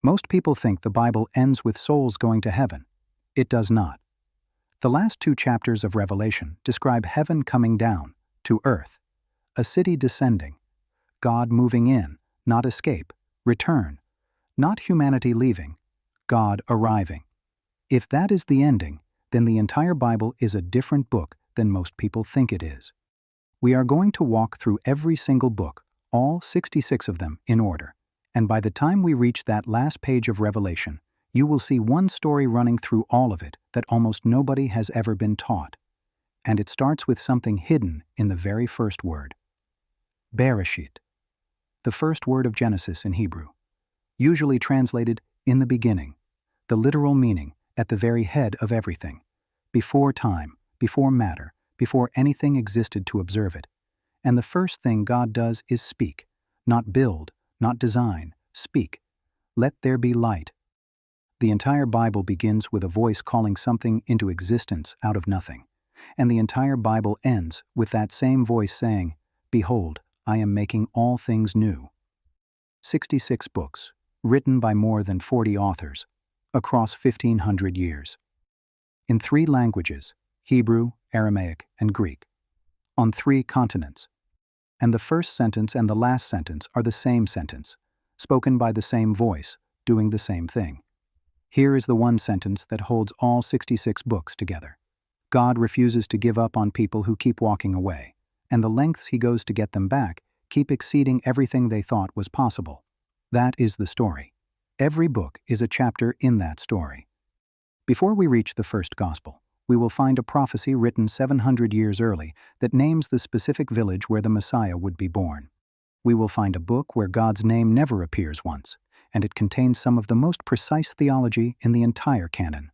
Most people think the Bible ends with souls going to heaven. It does not. The last 2 chapters of Revelation describe heaven coming down to earth, a city descending, God moving in, not escape, return, not humanity leaving, God arriving. If that is the ending, then the entire Bible is a different book than most people think it is. We are going to walk through every single book, all 66 of them, in order, and by the time we reach that last page of Revelation, you will see one story running through all of it that almost nobody has ever been taught. And it starts with something hidden in the very first word. Bereshit, the first word of Genesis in Hebrew, usually translated in the beginning, the literal meaning at the very head of everything, before time, before matter, before anything existed to observe it. And the first thing God does is speak, not build, not design, speak. Let there be light. The entire Bible begins with a voice calling something into existence out of nothing, and the entire Bible ends with that same voice saying, "Behold, I am making all things new." 66 books, written by more than 40 authors, across 1,500 years. In 3 languages, Hebrew, Aramaic, and Greek. On 3 continents. And the first sentence and the last sentence are the same sentence, spoken by the same voice, doing the same thing. Here is the one sentence that holds all 66 books together. God refuses to give up on people who keep walking away, and the lengths he goes to get them back keep exceeding everything they thought was possible. That is the story. Every book is a chapter in that story. Before we reach the first gospel, we will find a prophecy written 700 years early that names the specific village where the Messiah would be born. We will find a book where God's name never appears once, and it contains some of the most precise theology in the entire canon.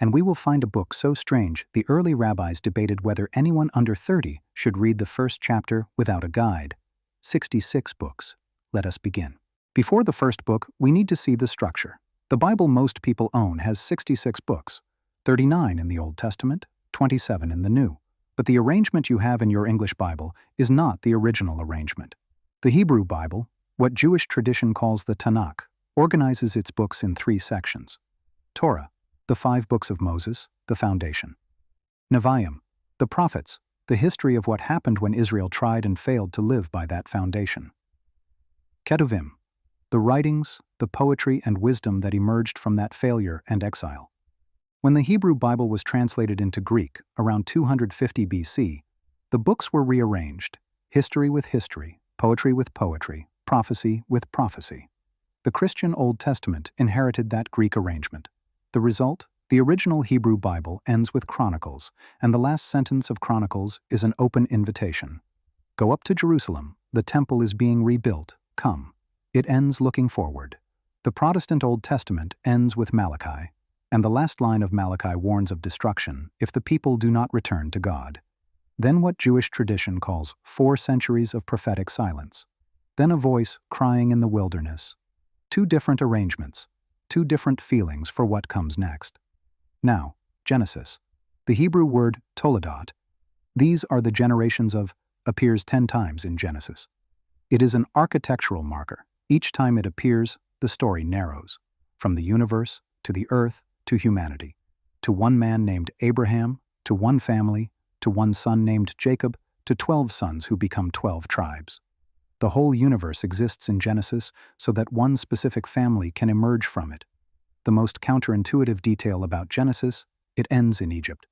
And we will find a book so strange the early rabbis debated whether anyone under 30 should read the first chapter without a guide. 66 books. Let us begin. Before the first book, we need to see the structure. The Bible most people own has 66 books, 39 in the Old Testament, 27 in the New. But the arrangement you have in your English Bible is not the original arrangement. The Hebrew Bible, what Jewish tradition calls the Tanakh, organizes its books in 3 sections. Torah, the 5 books of Moses, the foundation. Nevi'im, the prophets, the history of what happened when Israel tried and failed to live by that foundation. Ketuvim, the writings, the poetry and wisdom that emerged from that failure and exile. When the Hebrew Bible was translated into Greek around 250 BC, the books were rearranged, history with history, poetry with poetry, prophecy with prophecy. The Christian Old Testament inherited that Greek arrangement. The result? The original Hebrew Bible ends with Chronicles, and the last sentence of Chronicles is an open invitation. Go up to Jerusalem, the temple is being rebuilt, come. It ends looking forward. The Protestant Old Testament ends with Malachi, and the last line of Malachi warns of destruction if the people do not return to God. Then what Jewish tradition calls 4 centuries of prophetic silence. Then a voice crying in the wilderness. 2 different arrangements, 2 different feelings for what comes next. Now, Genesis. The Hebrew word toledot. These are the generations of, appears 10 times in Genesis. It is an architectural marker. Each time it appears, the story narrows. From the universe, to the earth, to humanity. To one man named Abraham, to one family, to one son named Jacob, to 12 sons who become 12 tribes. The whole universe exists in Genesis so that one specific family can emerge from it. The most counterintuitive detail about Genesis, it ends in Egypt.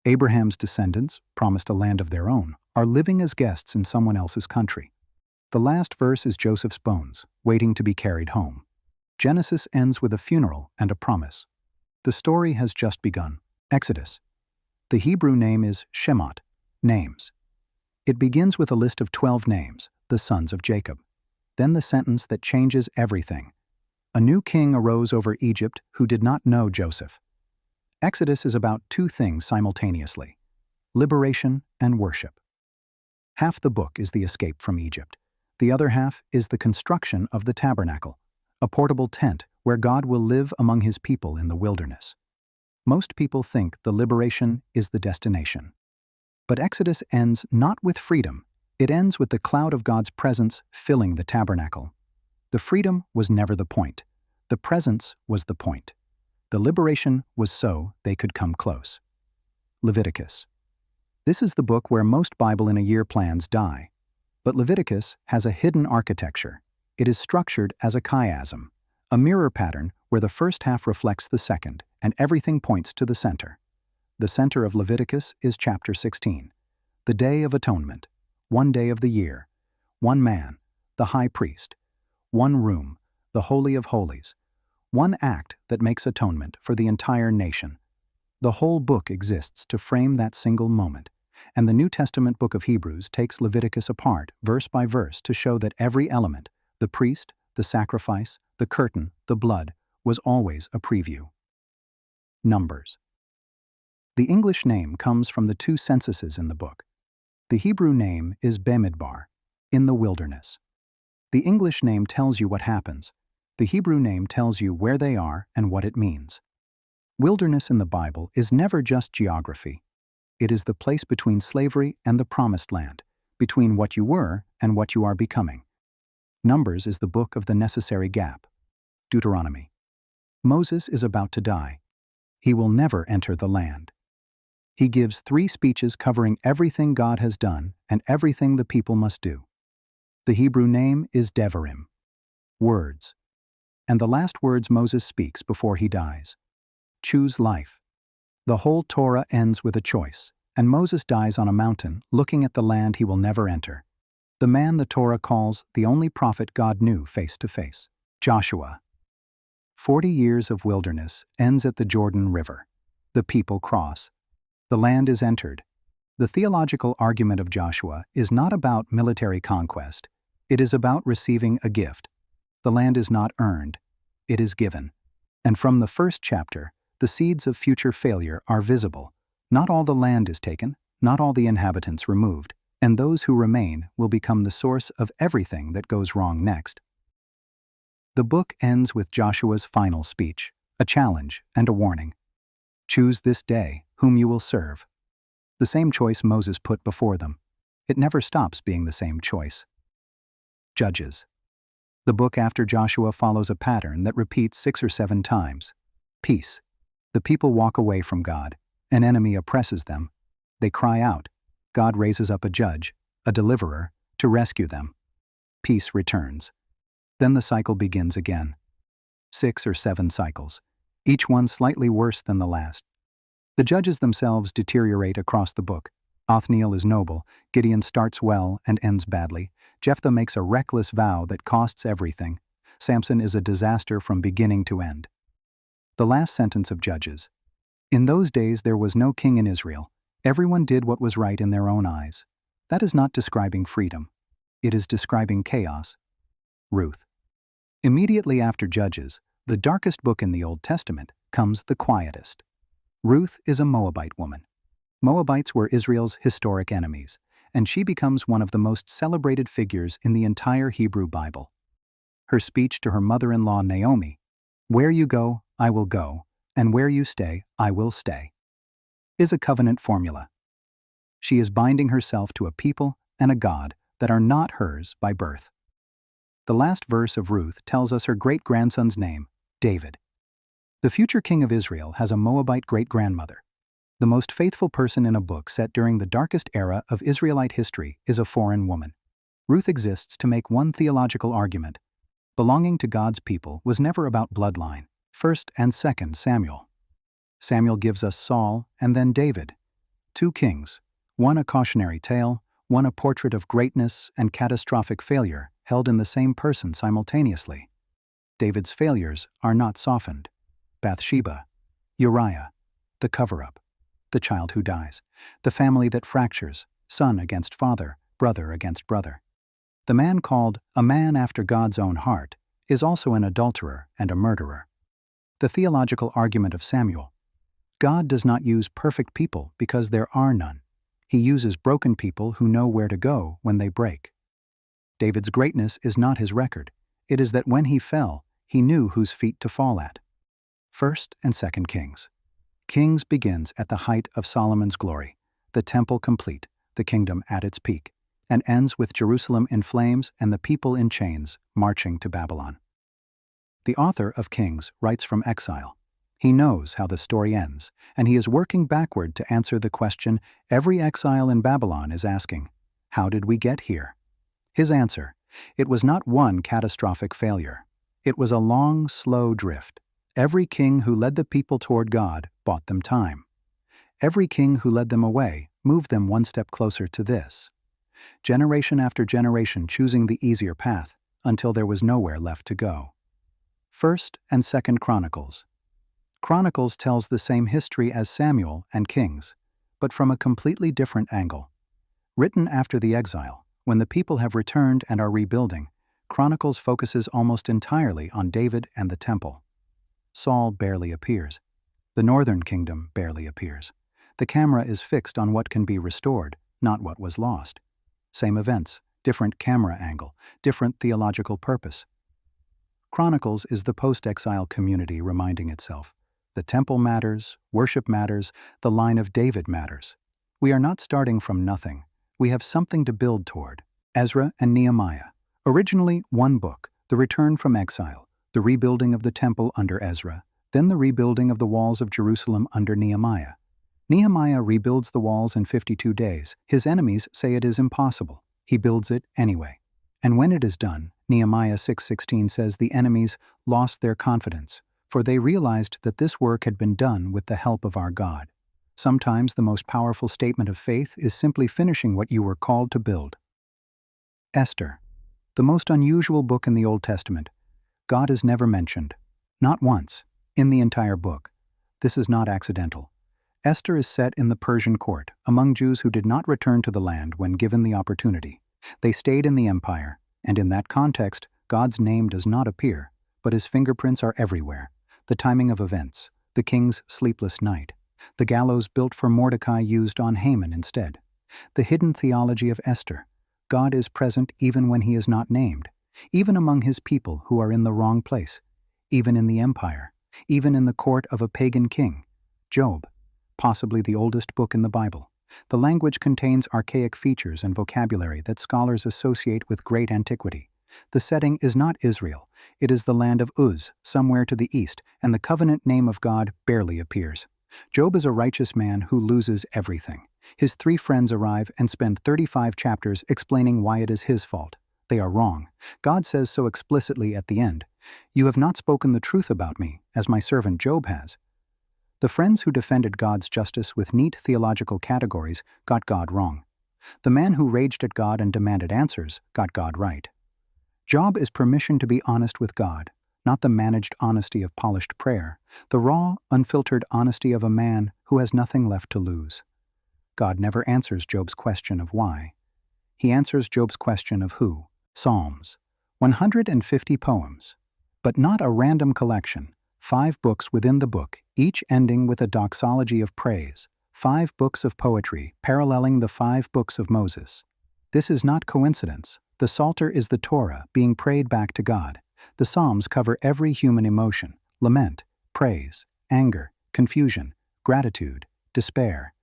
Abraham's descendants, promised a land of their own, are living as guests in someone else's country. The last verse is Joseph's bones, waiting to be carried home. Genesis ends with a funeral and a promise. The story has just begun. Exodus. The Hebrew name is Shemot, names. It begins with a list of 12 names, the sons of Jacob. Then the sentence that changes everything. A new king arose over Egypt who did not know Joseph. Exodus is about 2 things simultaneously: liberation and worship. Half the book is the escape from Egypt. The other half is the construction of the tabernacle, a portable tent where God will live among his people in the wilderness. Most people think the liberation is the destination. But Exodus ends not with freedom. It ends with the cloud of God's presence filling the tabernacle. The freedom was never the point. The presence was the point. The liberation was so they could come close. Leviticus. This is the book where most Bible-in-a-year plans die. But Leviticus has a hidden architecture. It is structured as a chiasm, a mirror pattern where the first half reflects the second, and everything points to the center. The center of Leviticus is chapter 16. The Day of Atonement, one day of the year, one man, the high priest, one room, the Holy of Holies, one act that makes atonement for the entire nation. The whole book exists to frame that single moment, and the New Testament book of Hebrews takes Leviticus apart, verse by verse, to show that every element, the priest, the sacrifice, the curtain, the blood, was always a preview. Numbers. The English name comes from the two censuses in the book. The Hebrew name is Bemidbar, in the wilderness. The English name tells you what happens. The Hebrew name tells you where they are and what it means. Wilderness in the Bible is never just geography. It is the place between slavery and the promised land, between what you were and what you are becoming. Numbers is the book of the necessary gap. Deuteronomy. Moses is about to die. He will never enter the land. He gives 3 speeches covering everything God has done and everything the people must do. The Hebrew name is Devarim, words. And the last words Moses speaks before he dies. Choose life. The whole Torah ends with a choice, and Moses dies on a mountain looking at the land he will never enter. The man the Torah calls the only prophet God knew face to face, Joshua. 40 years of wilderness ends at the Jordan River. The people cross. The land is entered. The theological argument of Joshua is not about military conquest. It is about receiving a gift. The land is not earned. It is given. And from the first chapter, the seeds of future failure are visible. Not all the land is taken, not all the inhabitants removed, and those who remain will become the source of everything that goes wrong next. The book ends with Joshua's final speech, a challenge and a warning. Choose this day whom you will serve. The same choice Moses put before them. It never stops being the same choice. Judges. The book after Joshua follows a pattern that repeats 6 or 7 times. Peace. The people walk away from God. An enemy oppresses them. They cry out. God raises up a judge, a deliverer, to rescue them. Peace returns. Then the cycle begins again. 6 or 7 cycles, each one slightly worse than the last. The judges themselves deteriorate across the book. Othniel is noble, Gideon starts well and ends badly, Jephthah makes a reckless vow that costs everything, Samson is a disaster from beginning to end. The last sentence of Judges. In those days there was no king in Israel. Everyone did what was right in their own eyes. That is not describing freedom. It is describing chaos. Ruth. Immediately after Judges, the darkest book in the Old Testament, comes the quietest. Ruth is a Moabite woman. Moabites were Israel's historic enemies, and she becomes one of the most celebrated figures in the entire Hebrew Bible. Her speech to her mother-in-law Naomi, "Where you go, I will go, and where you stay, I will stay," is a covenant formula. She is binding herself to a people and a God that are not hers by birth. The last verse of Ruth tells us her great-grandson's name, David. The future king of Israel has a Moabite great-grandmother. The most faithful person in a book set during the darkest era of Israelite history is a foreign woman. Ruth exists to make one theological argument. Belonging to God's people was never about bloodline. 1st and 2nd Samuel. Samuel gives us Saul and then David. 2 kings, one a cautionary tale, one a portrait of greatness and catastrophic failure held in the same person simultaneously. David's failures are not softened. Bathsheba, Uriah, the cover-up, the child who dies, the family that fractures, son against father, brother against brother. The man called a man after God's own heart is also an adulterer and a murderer. The theological argument of Samuel. God does not use perfect people because there are none. He uses broken people who know where to go when they break. David's greatness is not his record. It is that when he fell, he knew whose feet to fall at. 1st and 2nd Kings. Kings begins at the height of Solomon's glory, the temple complete, the kingdom at its peak, and ends with Jerusalem in flames and the people in chains marching to Babylon. The author of Kings writes from exile. He knows how the story ends, and he is working backward to answer the question every exile in Babylon is asking: how did we get here? His answer: it was not one catastrophic failure. It was a long, slow drift. Every king who led the people toward God bought them time. Every king who led them away moved them one step closer to this. Generation after generation choosing the easier path until there was nowhere left to go. First and Second Chronicles. Chronicles tells the same history as Samuel and Kings, but from a completely different angle. Written after the exile, when the people have returned and are rebuilding, Chronicles focuses almost entirely on David and the temple. Saul barely appears. The northern kingdom barely appears. The camera is fixed on what can be restored, not what was lost. Same events, different camera angle, different theological purpose. Chronicles is the post-exile community reminding itself: the temple matters, worship matters, the line of David matters. We are not starting from nothing. We have something to build toward. Ezra and Nehemiah. Originally one book, the return from exile, the rebuilding of the temple under Ezra, then the rebuilding of the walls of Jerusalem under Nehemiah. Nehemiah rebuilds the walls in 52 days. His enemies say it is impossible. He builds it anyway. And when it is done, Nehemiah 6:16 says the enemies lost their confidence, for they realized that this work had been done with the help of our God. Sometimes the most powerful statement of faith is simply finishing what you were called to build. Esther, the most unusual book in the Old Testament. God is never mentioned, not once, in the entire book. This is not accidental. Esther is set in the Persian court, among Jews who did not return to the land when given the opportunity. They stayed in the empire, and in that context, God's name does not appear, but his fingerprints are everywhere. The timing of events, the king's sleepless night, the gallows built for Mordecai used on Haman instead. The hidden theology of Esther. God is present even when he is not named, even among his people who are in the wrong place, even in the empire, even in the court of a pagan king. Job, possibly the oldest book in the Bible. The language contains archaic features and vocabulary that scholars associate with great antiquity. The setting is not Israel. It is the land of Uz, somewhere to the east, and the covenant name of God barely appears. Job is a righteous man who loses everything. His 3 friends arrive and spend 35 chapters explaining why it is his fault. They are wrong. God says so explicitly at the end, "You have not spoken the truth about me, as my servant Job has." The friends who defended God's justice with neat theological categories got God wrong. The man who raged at God and demanded answers got God right. Job is permission to be honest with God, not the managed honesty of polished prayer, the raw, unfiltered honesty of a man who has nothing left to lose. God never answers Job's question of why. He answers Job's question of who. Psalms, 150 poems, but not a random collection. 5 books within the book, each ending with a doxology of praise. 5 books of poetry paralleling the 5 books of Moses. This is not coincidence. The Psalter is the Torah being prayed back to God. The Psalms cover every human emotion: lament, praise, anger, confusion, gratitude, despair.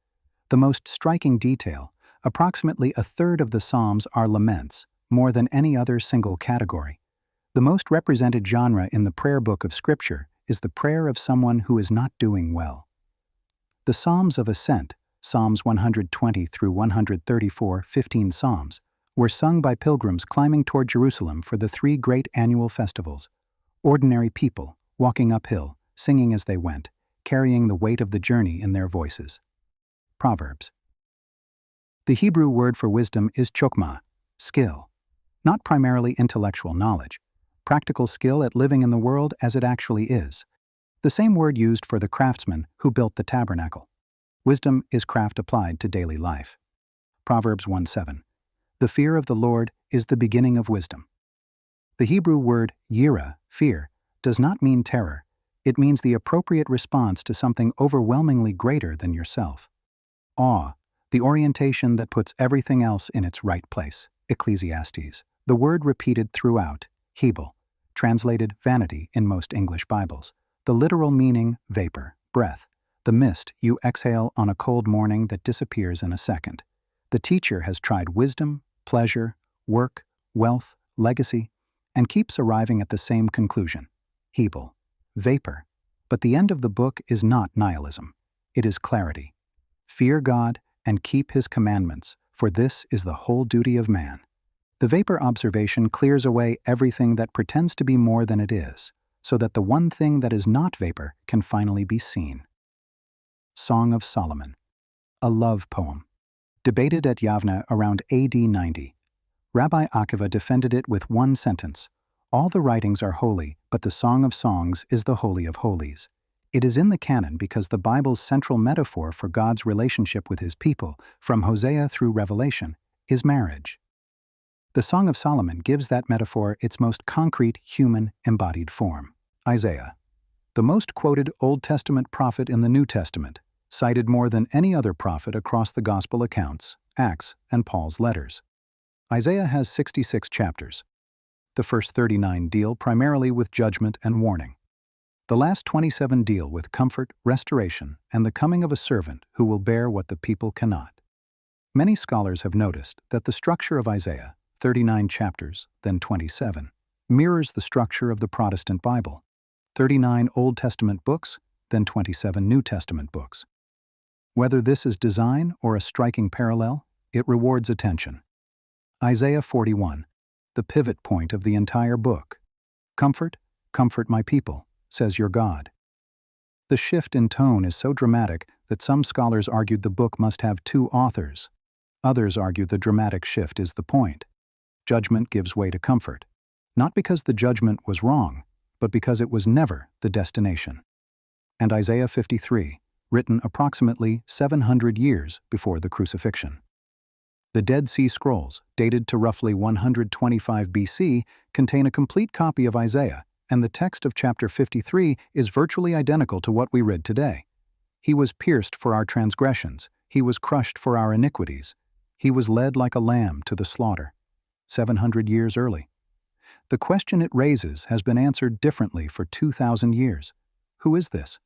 The most striking detail: approximately a third of the Psalms are laments, more than any other single category. The most represented genre in the prayer book of Scripture is the prayer of someone who is not doing well. The Psalms of Ascent, Psalms 120 through 134, 15 Psalms, were sung by pilgrims climbing toward Jerusalem for the 3 great annual festivals. Ordinary people, walking uphill, singing as they went, carrying the weight of the journey in their voices. Proverbs. The Hebrew word for wisdom is chokmah, skill. Not primarily intellectual knowledge, practical skill at living in the world as it actually is. The same word used for the craftsman who built the tabernacle. Wisdom is craft applied to daily life. Proverbs 1:7. The fear of the Lord is the beginning of wisdom. The Hebrew word yirah, fear, does not mean terror. It means the appropriate response to something overwhelmingly greater than yourself. Awe, the orientation that puts everything else in its right place. Ecclesiastes. The word repeated throughout, hebel, translated vanity in most English Bibles. The literal meaning, vapor, breath, the mist you exhale on a cold morning that disappears in a second. The teacher has tried wisdom, pleasure, work, wealth, legacy, and keeps arriving at the same conclusion. Hebel, vapor. But the end of the book is not nihilism. It is clarity. Fear God and keep His commandments, for this is the whole duty of man. The vapor observation clears away everything that pretends to be more than it is, so that the one thing that is not vapor can finally be seen. Song of Solomon, a love poem. Debated at Yavne around AD 90. Rabbi Akiva defended it with one sentence: all the writings are holy, but the Song of Songs is the Holy of Holies. It is in the canon because the Bible's central metaphor for God's relationship with His people, from Hosea through Revelation, is marriage. The Song of Solomon gives that metaphor its most concrete, human, embodied form. Isaiah, the most quoted Old Testament prophet in the New Testament, cited more than any other prophet across the Gospel accounts, Acts, and Paul's letters. Isaiah has 66 chapters. The first 39 deal primarily with judgment and warning. The last 27 deal with comfort, restoration, and the coming of a servant who will bear what the people cannot. Many scholars have noticed that the structure of Isaiah, 39 chapters, then 27, mirrors the structure of the Protestant Bible, 39 Old Testament books, then 27 New Testament books. Whether this is design or a striking parallel, it rewards attention. Isaiah 41, the pivot point of the entire book. Comfort, comfort my people, says your God. The shift in tone is so dramatic that some scholars argued the book must have two authors. Others argue the dramatic shift is the point. Judgment gives way to comfort, not because the judgment was wrong, but because it was never the destination. And Isaiah 53, written approximately 700 years before the crucifixion. The Dead Sea Scrolls, dated to roughly 125 BC, contain a complete copy of Isaiah, and the text of chapter 53 is virtually identical to what we read today. He was pierced for our transgressions, He was crushed for our iniquities. He was led like a lamb to the slaughter. 700 years early. The question it raises has been answered differently for 2,000 years. Who is this?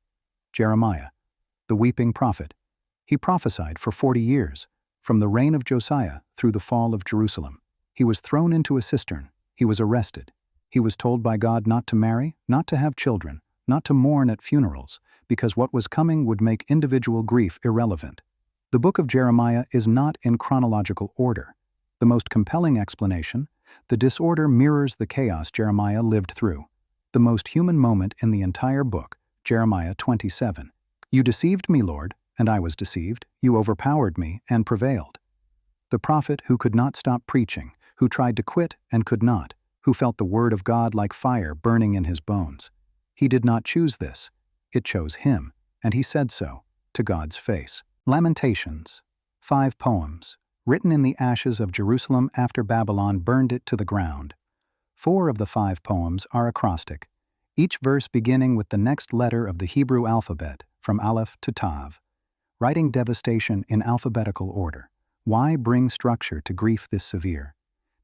Jeremiah, the weeping prophet. He prophesied for 40 years, from the reign of Josiah through the fall of Jerusalem. He was thrown into a cistern. He was arrested. He was told by God not to marry, not to have children, not to mourn at funerals, because what was coming would make individual grief irrelevant. The book of Jeremiah is not in chronological order. The most compelling explanation: the disorder mirrors the chaos Jeremiah lived through. The most human moment in the entire book, Jeremiah 27. You deceived me, Lord, and I was deceived. You overpowered me and prevailed. The prophet who could not stop preaching, who tried to quit and could not, who felt the word of God like fire burning in his bones. He did not choose this. It chose him, and he said so, to God's face. Lamentations, 5 poems, written in the ashes of Jerusalem after Babylon burned it to the ground. 4 of the 5 poems are acrostic, each verse beginning with the next letter of the Hebrew alphabet, from Aleph to Tav, writing devastation in alphabetical order. Why bring structure to grief this severe?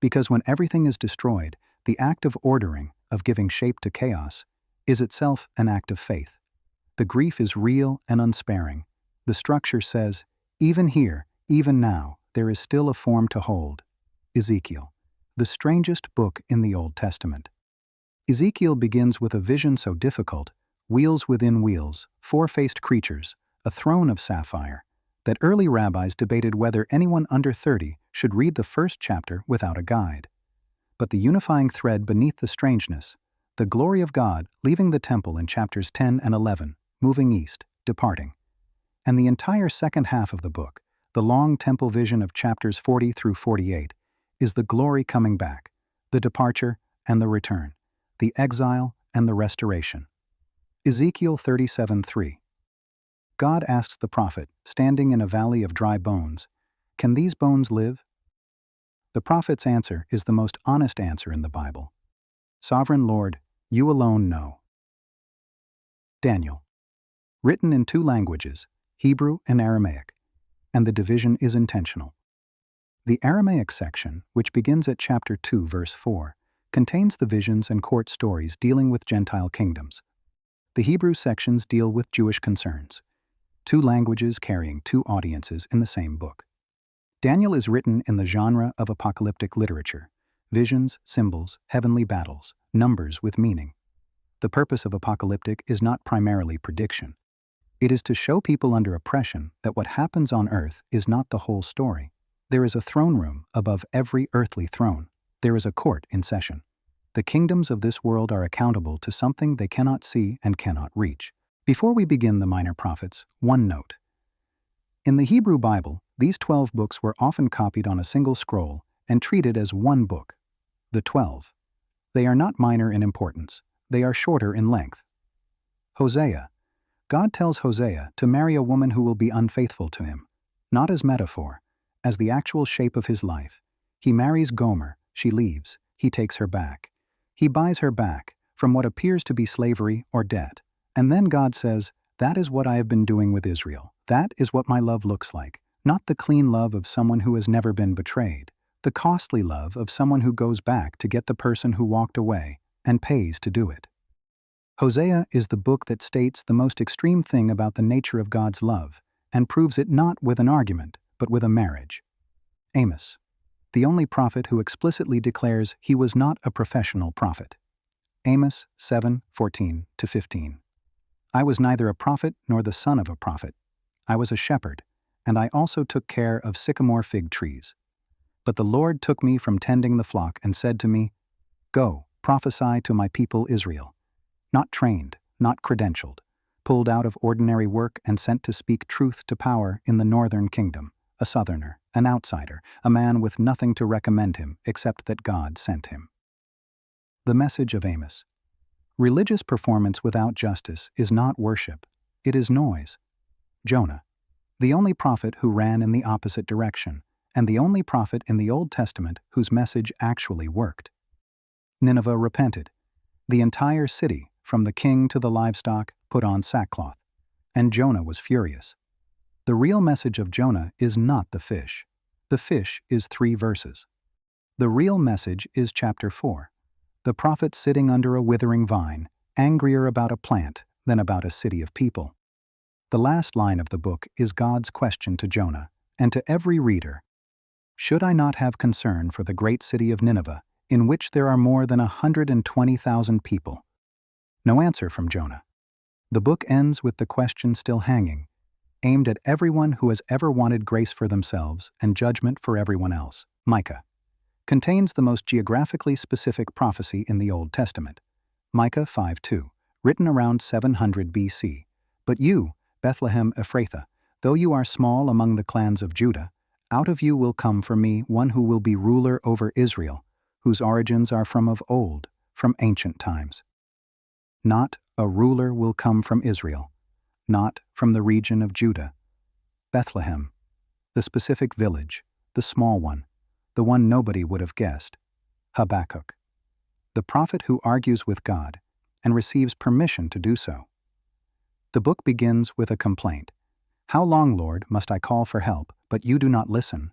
Because when everything is destroyed, the act of ordering, of giving shape to chaos, is itself an act of faith. The grief is real and unsparing. The structure says, even here, even now, there is still a form to hold. Ezekiel, the strangest book in the Old Testament. Ezekiel begins with a vision so difficult, wheels within wheels, 4-faced creatures, a throne of sapphire, that early rabbis debated whether anyone under 30 should read the first chapter without a guide. But the unifying thread beneath the strangeness, the glory of God leaving the temple in chapters 10 and 11, moving east, departing. And the entire second half of the book, the long temple vision of chapters 40 through 48, is the glory coming back, the departure and the return, the exile and the restoration. Ezekiel 37:3. God asks the prophet, standing in a valley of dry bones, "Can these bones live?" The prophet's answer is the most honest answer in the Bible. Sovereign Lord, you alone know. Daniel. Written in 2 languages, Hebrew and Aramaic, and the division is intentional. The Aramaic section, which begins at chapter 2, verse 4, contains the visions and court stories dealing with Gentile kingdoms. The Hebrew sections deal with Jewish concerns. 2 languages carrying 2 audiences in the same book. Daniel is written in the genre of apocalyptic literature: visions, symbols, heavenly battles, numbers with meaning. The purpose of apocalyptic is not primarily prediction. It is to show people under oppression that what happens on earth is not the whole story. There is a throne room above every earthly throne. There is a court in session. The kingdoms of this world are accountable to something they cannot see and cannot reach. Before we begin the minor prophets, one note. In the Hebrew Bible, these 12 books were often copied on a single scroll and treated as one book, the 12. They are not minor in importance. They are shorter in length. Hosea. God tells Hosea to marry a woman who will be unfaithful to him, not as metaphor, as the actual shape of his life. He marries Gomer, she leaves, he takes her back. He buys her back from what appears to be slavery or debt. And then God says, "That is what I have been doing with Israel. That is what my love looks like. Not the clean love of someone who has never been betrayed. The costly love of someone who goes back to get the person who walked away and pays to do it." Hosea is the book that states the most extreme thing about the nature of God's love and proves it not with an argument, but with a marriage. Amos. The only prophet who explicitly declares he was not a professional prophet. Amos 7:14-15. I was neither a prophet nor the son of a prophet. I was a shepherd, and I also took care of sycamore fig trees. But the Lord took me from tending the flock and said to me, "Go, prophesy to my people Israel." Not trained, not credentialed, pulled out of ordinary work and sent to speak truth to power in the northern kingdom, a southerner, an outsider, a man with nothing to recommend him except that God sent him. The message of Amos. Religious performance without justice is not worship, it is noise. Jonah. The only prophet who ran in the opposite direction, and the only prophet in the Old Testament whose message actually worked. Nineveh repented. The entire city, from the king to the livestock, put on sackcloth, and Jonah was furious. The real message of Jonah is not the fish. The fish is 3 verses. The real message is chapter 4. The prophet sitting under a withering vine, angrier about a plant than about a city of people. The last line of the book is God's question to Jonah, and to every reader. Should I not have concern for the great city of Nineveh, in which there are more than 120,000 people? No answer from Jonah. The book ends with the question still hanging, aimed at everyone who has ever wanted grace for themselves and judgment for everyone else. Micah. Contains the most geographically specific prophecy in the Old Testament. Micah 5:2, written around 700 BC. But you, Bethlehem Ephrathah, though you are small among the clans of Judah, out of you will come for me one who will be ruler over Israel, whose origins are from of old, from ancient times. Not a ruler will come from Israel, not from the region of Judah. Bethlehem, the specific village, the small one, the one nobody would have guessed. Habakkuk, the prophet who argues with God and receives permission to do so. The book begins with a complaint. How long, Lord, must I call for help, but you do not listen?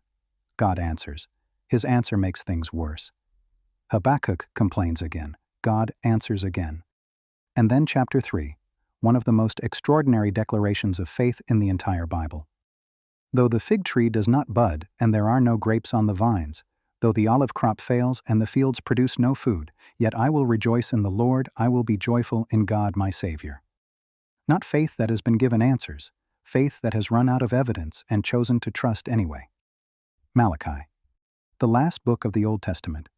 God answers. His answer makes things worse. Habakkuk complains again. God answers again. And then chapter 3, one of the most extraordinary declarations of faith in the entire Bible. Though the fig tree does not bud and there are no grapes on the vines, though the olive crop fails and the fields produce no food, yet I will rejoice in the Lord, I will be joyful in God my Savior. Not faith that has been given answers, faith that has run out of evidence and chosen to trust anyway. Malachi, the last book of the Old Testament,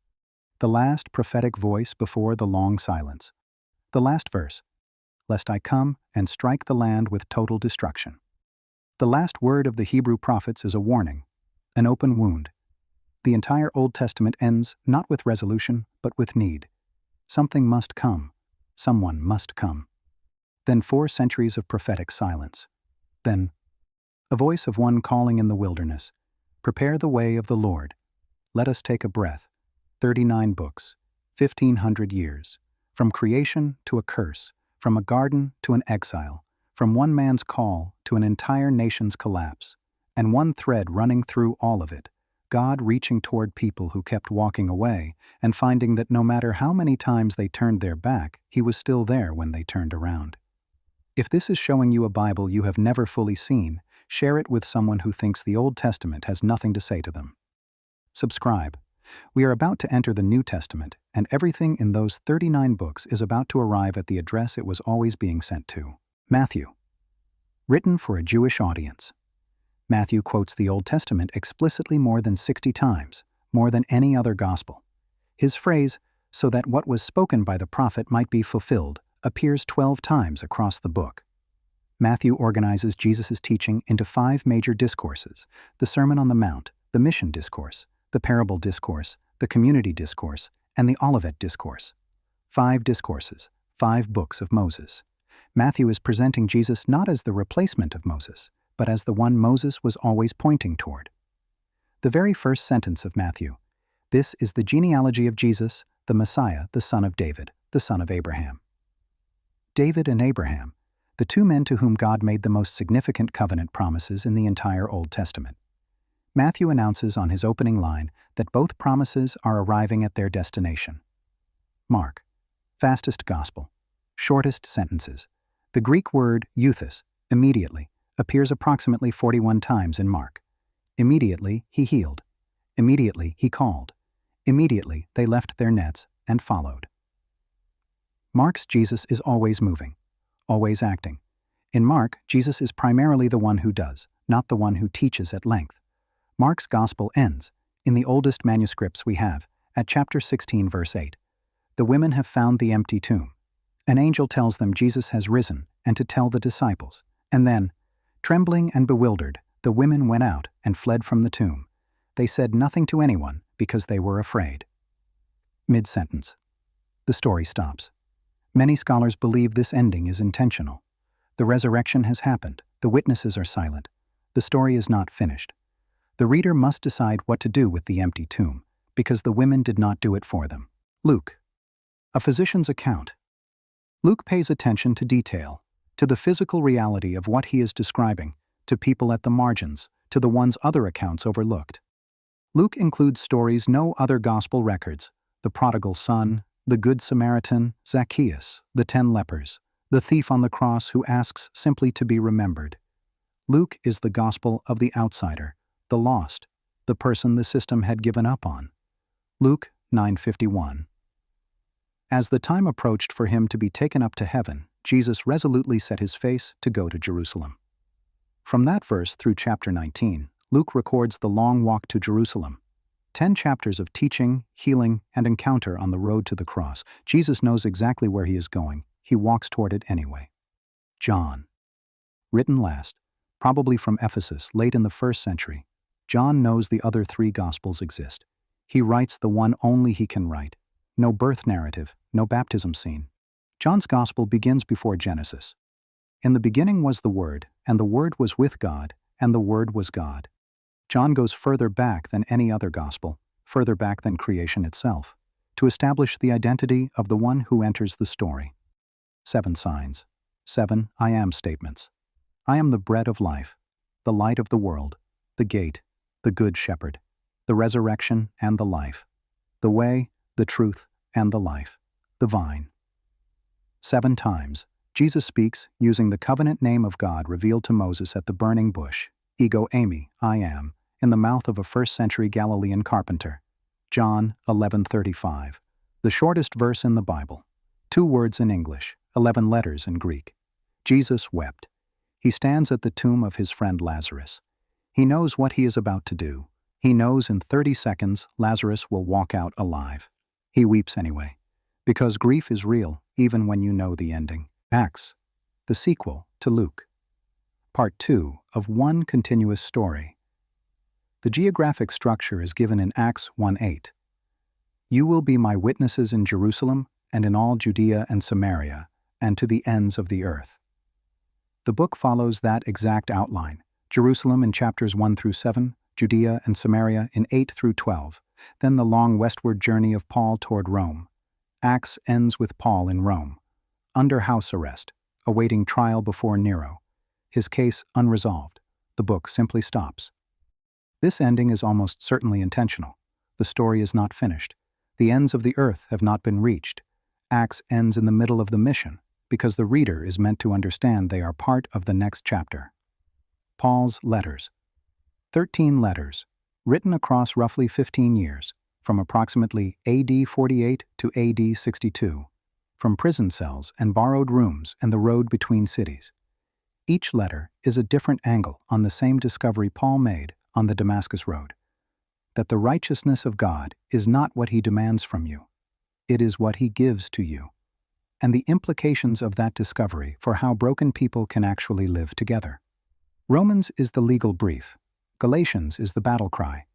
the last prophetic voice before the long silence. The last verse, lest I come and strike the land with total destruction. The last word of the Hebrew prophets is a warning, an open wound. The entire Old Testament ends not with resolution, but with need. Something must come. Someone must come. Then 4 centuries of prophetic silence. Then, a voice of one calling in the wilderness, prepare the way of the Lord. Let us take a breath. 39 books, 1,500 years. From creation to a curse, from a garden to an exile, from one man's call to an entire nation's collapse, and one thread running through all of it, God reaching toward people who kept walking away and finding that no matter how many times they turned their back, He was still there when they turned around. If this is showing you a Bible you have never fully seen, share it with someone who thinks the Old Testament has nothing to say to them. Subscribe. We are about to enter the New Testament, and everything in those 39 books is about to arrive at the address it was always being sent to. Matthew. Written for a Jewish audience. Matthew quotes the Old Testament explicitly more than 60 times, more than any other gospel. His phrase, "so that what was spoken by the prophet might be fulfilled," appears 12 times across the book. Matthew organizes Jesus' teaching into 5 major discourses: the Sermon on the Mount, the Mission Discourse, the Parable Discourse, the Community Discourse, and the Olivet Discourse. 5 discourses, 5 books of Moses. Matthew is presenting Jesus not as the replacement of Moses, but as the one Moses was always pointing toward. The very first sentence of Matthew: "This is the genealogy of Jesus, the Messiah, the son of David, the son of Abraham." David and Abraham, the 2 men to whom God made the most significant covenant promises in the entire Old Testament. Matthew announces on his opening line that both promises are arriving at their destination. Mark. Fastest gospel. Shortest sentences. The Greek word euthys, immediately, appears approximately 41 times in Mark. Immediately he healed. Immediately he called. Immediately they left their nets and followed. Mark's Jesus is always moving, always acting. In Mark, Jesus is primarily the one who does, not the one who teaches at length. Mark's gospel ends, in the oldest manuscripts we have, at chapter 16 verse 8. The women have found the empty tomb. An angel tells them Jesus has risen and to tell the disciples. And then, trembling and bewildered, the women went out and fled from the tomb. They said nothing to anyone because they were afraid. Mid-sentence. The story stops. Many scholars believe this ending is intentional. The resurrection has happened. The witnesses are silent. The story is not finished. The reader must decide what to do with the empty tomb, because the women did not do it for them. Luke. A physician's account. Luke pays attention to detail, to the physical reality of what he is describing, to people at the margins, to the ones other accounts overlooked. Luke includes stories no other gospel records: the prodigal son, the Good Samaritan, Zacchaeus, the 10 lepers, the thief on the cross who asks simply to be remembered. Luke is the gospel of the outsider, the lost, the person the system had given up on. Luke 9:51. As the time approached for him to be taken up to heaven, Jesus resolutely set his face to go to Jerusalem. From that verse through chapter 19, Luke records the long walk to Jerusalem. 10 chapters of teaching, healing, and encounter on the road to the cross. Jesus knows exactly where he is going. He walks toward it anyway. John. Written last, probably from Ephesus late in the 1st century, John knows the other 3 Gospels exist. He writes the one only he can write. No birth narrative, no baptism scene. John's Gospel begins before Genesis. In the beginning was the Word, and the Word was with God, and the Word was God. John goes further back than any other Gospel, further back than creation itself, to establish the identity of the one who enters the story. 7 signs. 7 I am statements. I am the bread of life, the light of the world, the gate, the good shepherd, the resurrection and the life, the way, the truth, and the life, the vine. 7 times, Jesus speaks using the covenant name of God revealed to Moses at the burning bush, ego eimi, I am, in the mouth of a 1st century Galilean carpenter. John 11:35, the shortest verse in the Bible. 2 words in English, 11 letters in Greek. Jesus wept. He stands at the tomb of his friend Lazarus. He knows what he is about to do. He knows in 30 seconds Lazarus will walk out alive. He weeps anyway, because grief is real even when you know the ending. Acts, the sequel to Luke. Part 2 of one continuous story. The geographic structure is given in Acts 1:8. You will be my witnesses in Jerusalem and in all Judea and Samaria, and to the ends of the earth. The book follows that exact outline: Jerusalem in chapters 1 through 7, Judea and Samaria in 8 through 12, then the long westward journey of Paul toward Rome. Acts ends with Paul in Rome, under house arrest, awaiting trial before Nero. His case unresolved. The book simply stops. This ending is almost certainly intentional. The story is not finished. The ends of the earth have not been reached. Acts ends in the middle of the mission, because the reader is meant to understand they are part of the next chapter. Paul's letters. 13 letters, written across roughly 15 years. from approximately AD 48 to AD 62, from prison cells and borrowed rooms and the road between cities. Each letter is a different angle on the same discovery Paul made on the Damascus Road, that the righteousness of God is not what he demands from you, it is what he gives to you, and the implications of that discovery for how broken people can actually live together. Romans is the legal brief, Galatians is the battle cry,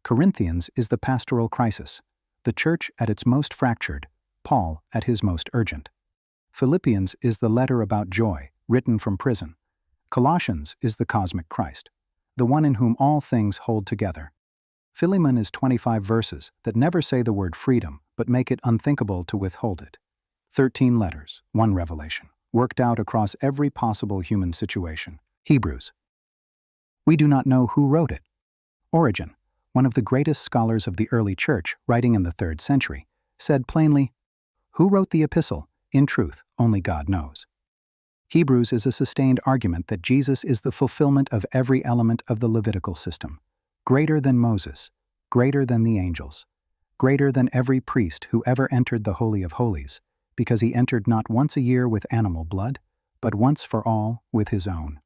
Corinthians is the pastoral crisis, the church at its most fractured, Paul at his most urgent. Philippians is the letter about joy, written from prison. Colossians is the cosmic Christ, the one in whom all things hold together. Philemon is 25 verses that never say the word freedom, but make it unthinkable to withhold it. 13 letters, one revelation, worked out across every possible human situation. Hebrews. We do not know who wrote it. Origen, one of the greatest scholars of the early church, writing in the 3rd century, said plainly, "Who wrote the epistle? In truth, only God knows." Hebrews is a sustained argument that Jesus is the fulfillment of every element of the Levitical system, greater than Moses, greater than the angels, greater than every priest who ever entered the Holy of Holies, because he entered not once a year with animal blood, but once for all with his own.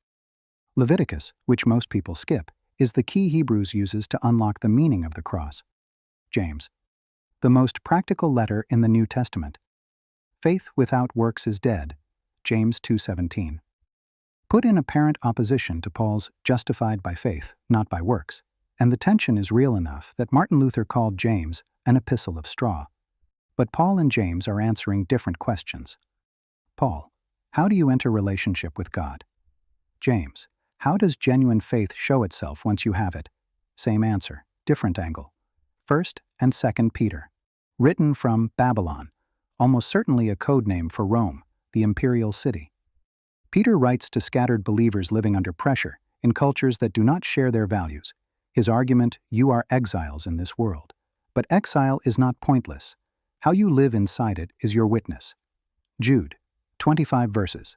Leviticus, which most people skip, is the key Hebrews uses to unlock the meaning of the cross. James, the most practical letter in the New Testament. Faith without works is dead. James 2:17. Put in apparent opposition to Paul's justified by faith, not by works, and the tension is real enough that Martin Luther called James an epistle of straw. But Paul and James are answering different questions. Paul, how do you enter relationship with God? James, how does genuine faith show itself once you have it? Same answer, different angle. 1st and 2nd Peter. Written from Babylon, almost certainly a code name for Rome, the imperial city. Peter writes to scattered believers living under pressure, in cultures that do not share their values. His argument, you are exiles in this world. But exile is not pointless. How you live inside it is your witness. Jude, 25 verses.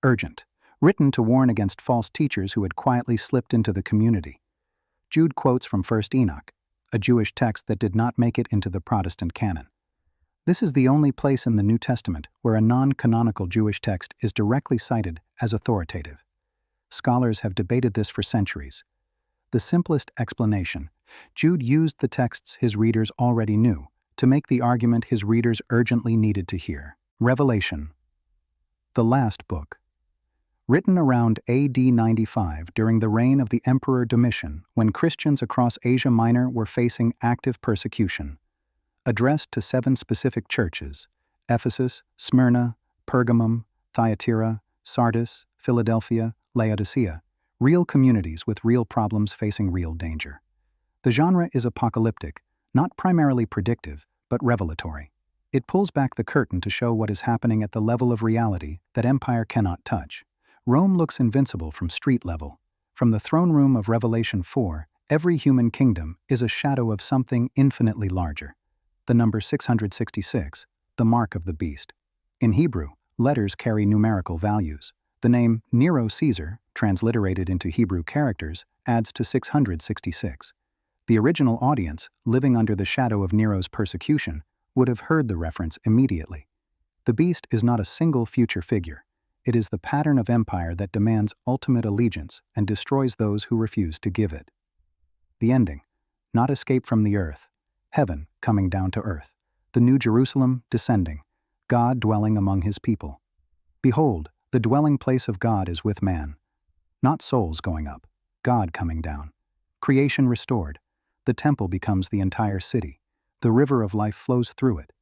Urgent. Written to warn against false teachers who had quietly slipped into the community. Jude quotes from 1st Enoch, a Jewish text that did not make it into the Protestant canon. This is the only place in the New Testament where a non-canonical Jewish text is directly cited as authoritative. Scholars have debated this for centuries. The simplest explanation, Jude used the texts his readers already knew to make the argument his readers urgently needed to hear. Revelation, the last book. Written around AD 95 during the reign of the Emperor Domitian, when Christians across Asia Minor were facing active persecution. Addressed to 7 specific churches: Ephesus, Smyrna, Pergamum, Thyatira, Sardis, Philadelphia, Laodicea, real communities with real problems facing real danger. The genre is apocalyptic, not primarily predictive, but revelatory. It pulls back the curtain to show what is happening at the level of reality that empire cannot touch. Rome looks invincible from street level. From the throne room of Revelation 4, every human kingdom is a shadow of something infinitely larger. The number 666, the mark of the beast. In Hebrew, letters carry numerical values. The name Nero Caesar, transliterated into Hebrew characters, adds to 666. The original audience, living under the shadow of Nero's persecution, would have heard the reference immediately. The beast is not a single future figure. It is the pattern of empire that demands ultimate allegiance and destroys those who refuse to give it. The ending, not escape from the earth, heaven coming down to earth, the New Jerusalem descending, God dwelling among his people. Behold, the dwelling place of God is with man. Not souls going up, God coming down. Creation restored. The temple becomes the entire city. The river of life flows through it.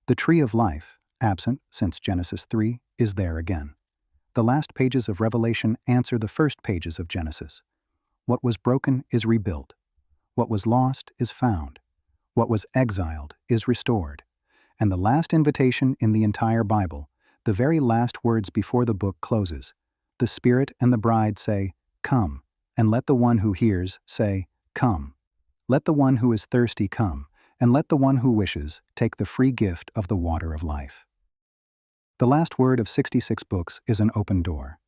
The tree of life, absent since Genesis 3, is there again. The last pages of Revelation answer the first pages of Genesis. What was broken is rebuilt. What was lost is found. What was exiled is restored. And the last invitation in the entire Bible, the very last words before the book closes, the Spirit and the bride say, "Come," and let the one who hears say, "Come." Let the one who is thirsty come, and let the one who wishes take the free gift of the water of life. The last word of 66 books is an open door.